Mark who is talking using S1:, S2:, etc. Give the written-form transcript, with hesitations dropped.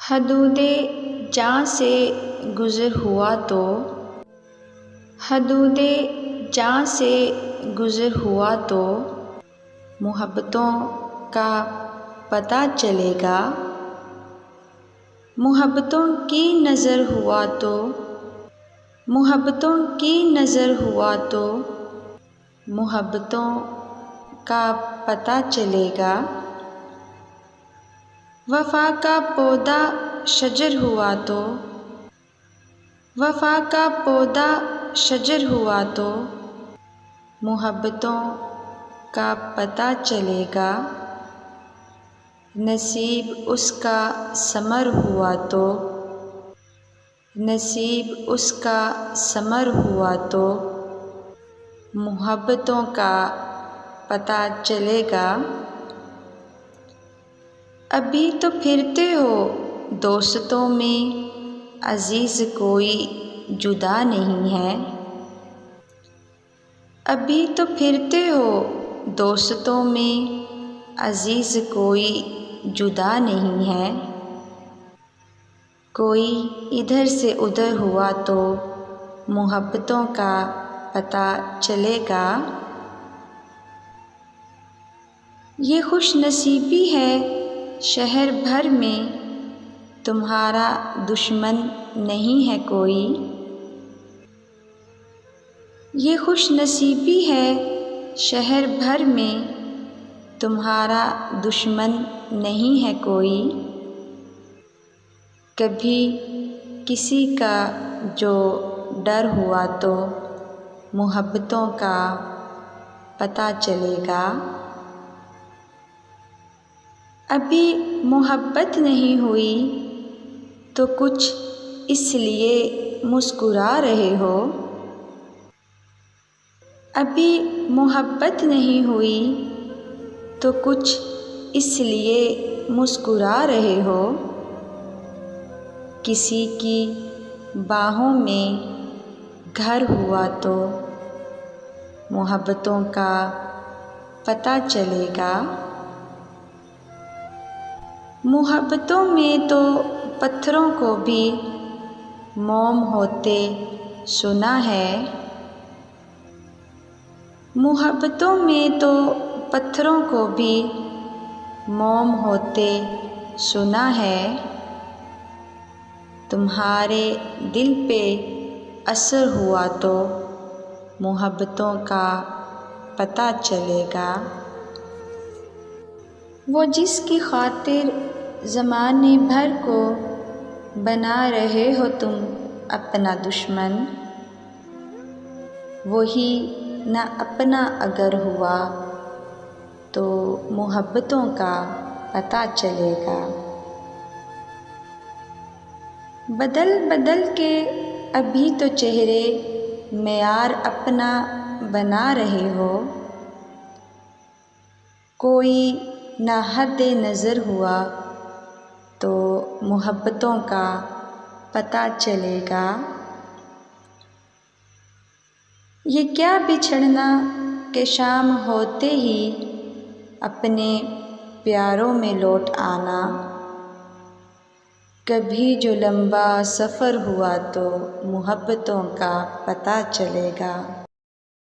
S1: हदूदे जाँ से गुज़र हुआ तो, हदूदे जाँ से गुज़र हुआ तो मोहब्बतों का पता चलेगा। मोहब्बतों की नज़र हुआ तो, मोहब्बतों की नज़र हुआ तो मोहब्बतों का पता चलेगा। वफ़ा का पौधा शजर हुआ तो, वफ़ा का पौधा शजर हुआ तो मोहब्बतों का पता चलेगा। नसीब उसका समर हुआ तो, नसीब उसका समर हुआ तो मोहब्बतों का पता चलेगा। अभी तो फिरते हो दोस्तों में, अज़ीज़ कोई जुदा नहीं है। अभी तो फिरते हो दोस्तों में, अज़ीज़ कोई जुदा नहीं है। कोई इधर से उधर हुआ तो मोहब्बतों का पता चलेगा। ये खुशनसीबी है शहर भर में, तुम्हारा दुश्मन नहीं है कोई। ये खुशनसीबी है शहर भर में, तुम्हारा दुश्मन नहीं है कोई। कभी किसी का जो डर हुआ तो मोहब्बतों का पता चलेगा। अभी मोहब्बत नहीं हुई तो कुछ इसलिए मुस्कुरा रहे हो। अभी मोहब्बत नहीं हुई तो कुछ इसलिए मुस्कुरा रहे हो। किसी की बाहों में घर हुआ तो मोहब्बतों का पता चलेगा। मोहब्बतों में तो पत्थरों को भी मोम होते सुना है। मोहब्बतों में तो पत्थरों को भी मोम होते सुना है। तुम्हारे दिल पे असर हुआ तो मोहब्बतों का पता चलेगा। वो जिसकी खातिर ज़माने भर को बना रहे हो तुम अपना दुश्मन, वही ना अपना अगर हुआ तो मोहब्बतों का पता चलेगा। बदल बदल के अभी तो चेहरे मेयार अपना बना रहे हो। कोई ना हद नज़र हुआ तो मोहब्बतों का पता चलेगा। ये क्या बिछड़ना के शाम होते ही अपने प्यारों में लौट आना। कभी जो लंबा सफ़र हुआ तो मोहब्बतों का पता चलेगा।